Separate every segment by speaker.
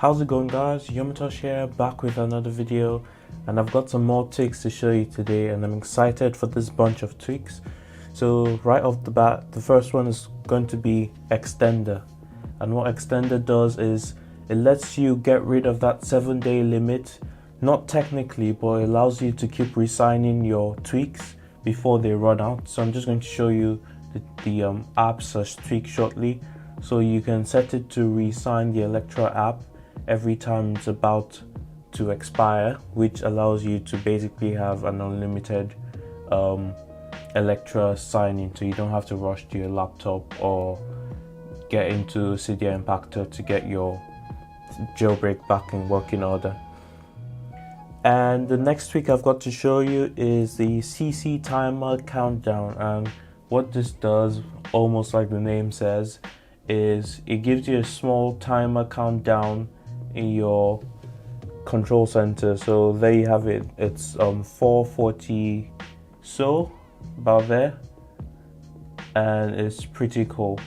Speaker 1: How's it going, guys? Yomatosh here, back with another video, and I've got some more tweaks to show you today, and I'm excited for this bunch of tweaks. So right off the bat, the first one is going to be extender, and what extender does is it lets you get rid of that 7-day limit. Not technically, but it allows you to keep resigning your tweaks before they run out. So I'm just going to show you the app/tweak shortly. So you can set it to resign the Electra app every time it's about to expire, which allows you to basically have an unlimited Electra signing, so you don't have to rush to your laptop or get into Cydia Impactor to get your jailbreak back in working order. And the next tweak I've got to show you is the CCTimer Countdown, and what this does, almost like the name says, is it gives you a small timer countdown in your control center. So there you have it. It's 4:40, so about there, and it's pretty cool.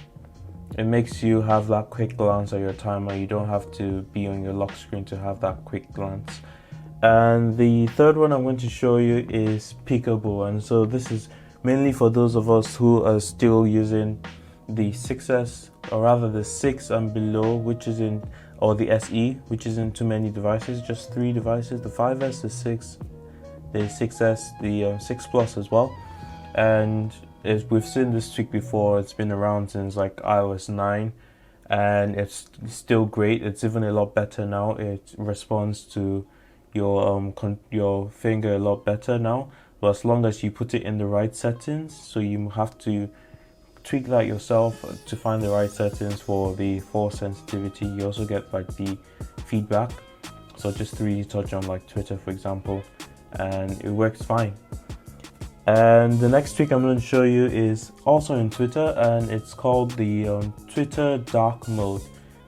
Speaker 1: It makes you have that quick glance at your timer. You don't have to be on your lock screen to have that quick glance. And the third one I'm going to show you is Peekaboo, and so this is mainly for those of us who are still using the 6S, or rather the 6 and below, which is in, or the SE, which is in too many devices, just 3 devices: the 5S, the 6, the 6S, the 6 Plus as well. And we've seen this tweak before. It's been around since like iOS 9, and it's still great. It's even a lot better now. It responds to your finger a lot better now, but as long as you put it in the right settings. So you have to tweak that yourself to find the right settings for the force sensitivity. You also get like the feedback, so just 3D touch on like Twitter, for example, and it works fine. And the next tweak I'm going to show you is also in Twitter, and it's called the Twitter dark mode.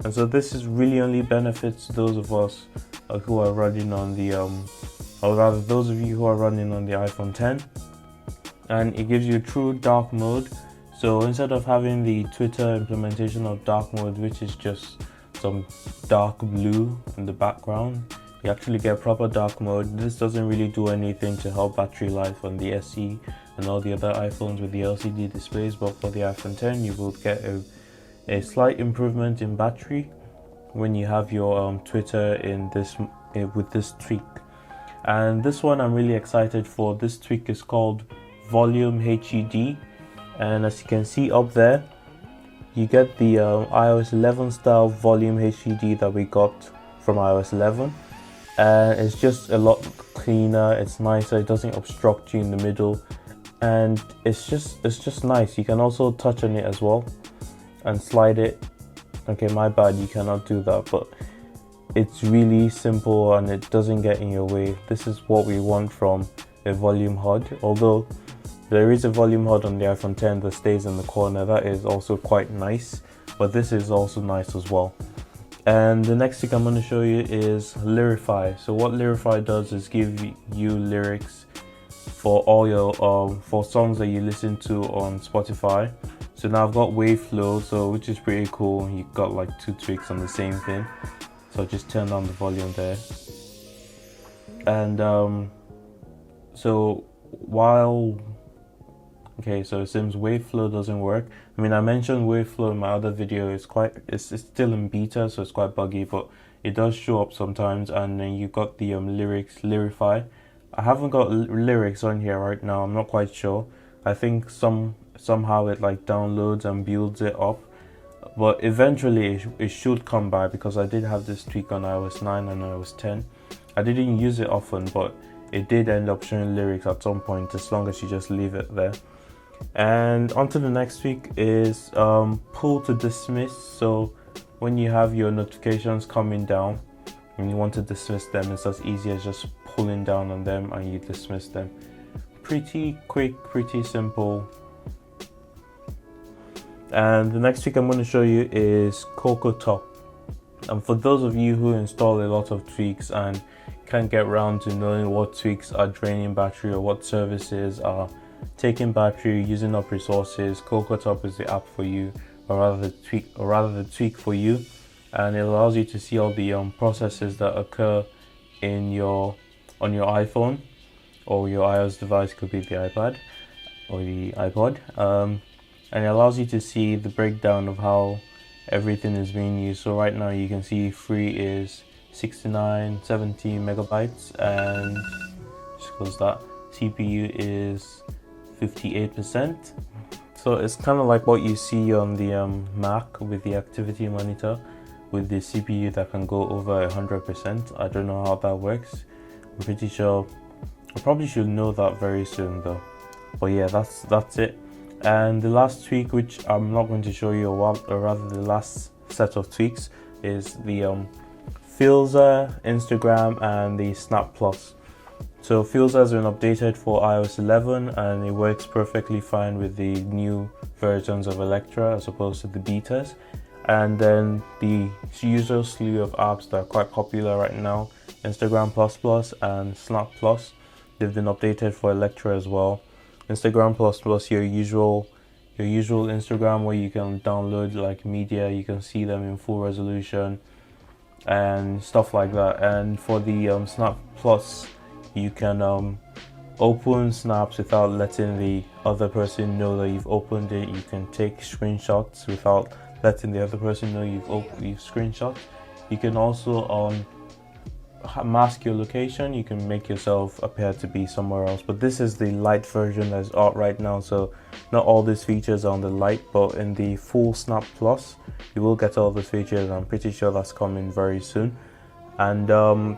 Speaker 1: And so this is really only benefits those of us who are running on the or rather those of you who are running on the iPhone 10, and it gives you true dark mode. So instead of having the Twitter implementation of dark mode, which is just some dark blue in the background, you actually get proper dark mode. This doesn't really do anything to help battery life on the SE and all the other iPhones with the LCD displays, but for the iPhone 10 you will get a slight improvement in battery when you have your Twitter in this with this tweak. And this one I'm really excited for. This tweak is called Volume HUD, and as you can see up there, you get the iOS 11 style Volume HUD that we got from iOS 11, and it's just a lot cleaner. It's nicer. It doesn't obstruct you in the middle, and it's just nice. You can also touch on it as well and slide it. Okay, my bad, you cannot do that, but it's really simple and it doesn't get in your way. This is what we want from a volume HUD. Although there is a volume HUD on the iPhone 10 that stays in the corner, that is also quite nice, but this is also nice as well. And the next thing I'm going to show you is Lyrify. So what Lyrify does is give you lyrics for all your for songs that you listen to on Spotify. So now I've got wave flow, so which is pretty cool. You've got like 2 tweaks on the same thing. So just turn down the volume there. And so while so it seems wave flow doesn't work. I mean, I mentioned wave flow in my other video. It's still in beta, so it's quite buggy, but it does show up sometimes. And then you got the Lyrify. I haven't got lyrics on here right now. I'm not quite sure. I think somehow it like downloads and builds it up, but eventually it should come by, because I did have this tweak on iOS 9 and iOS 10. I didn't use it often, but it did end up showing lyrics at some point, as long as you just leave it there. And on to the next tweak is pull to dismiss. So when you have your notifications coming down and you want to dismiss them, it's as easy as just pulling down on them and you dismiss them. Pretty quick, pretty simple. And the next tweak I'm going to show you is Cocoa Top. And for those of you who install a lot of tweaks and can't get around to knowing what tweaks are draining battery or what services are taking battery, using up resources, Cocoa Top is the app for you, or rather the tweak for you. and it allows you to see all the processes that occur on your iPhone or your iOS device. Could be the iPad or the iPod, and it allows you to see the breakdown of how everything is being used. So right now you can see free is 69-70 megabytes, and just close that. CPU is 58%. So it's kind of like what you see on the Mac with the activity monitor, with the CPU that can go over 100%. I don't know how that works. I'm pretty sure I probably should know that very soon though. But yeah, that's it. And the last tweak, which I'm not going to show you, or rather the last set of tweaks, is the Filza, Instagram, and the Snap Plus. So Filza has been updated for iOS 11, and it works perfectly fine with the new versions of Electra as opposed to the betas. And then the usual slew of apps that are quite popular right now, Instagram Plus and Snap Plus, they've been updated for Electra as well. Instagram Plus, your usual Instagram, where you can download like media, you can see them in full resolution and stuff like that. And for the Snap Plus, you can open snaps without letting the other person know that you've opened it. You can take screenshots without letting the other person know you've screenshot. You can also mask your location. You can make yourself appear to be somewhere else, but this is the Lite version that's out right now, so not all these features are on the Lite, but in the full Snap Plus you will get all these features. I'm pretty sure that's coming very soon. And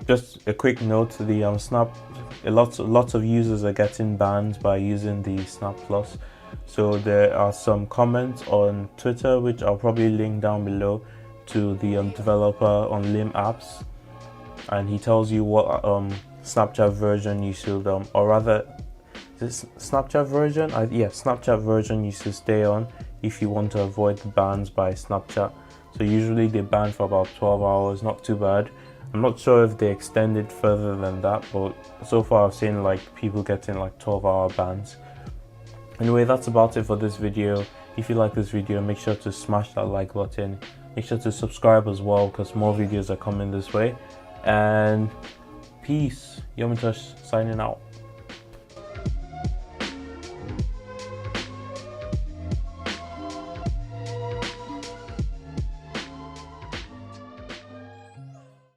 Speaker 1: just a quick note, the Snap, lots of users are getting banned by using the Snap Plus. So there are some comments on Twitter, which I'll probably link down below, to the developer on Lim Apps, and he tells you what Snapchat version you should, or rather, this Snapchat version, yeah, Snapchat version you should stay on if you want to avoid the bans by Snapchat. So usually they ban for about 12 hours, not too bad. I'm not sure if they extend it further than that, but so far I've seen like people getting like 12-hour bans. Anyway, that's about it for this video. If you like this video, make sure to smash that like button. Make sure to subscribe as well, because more videos are coming this way. And peace. Yomitosh signing out.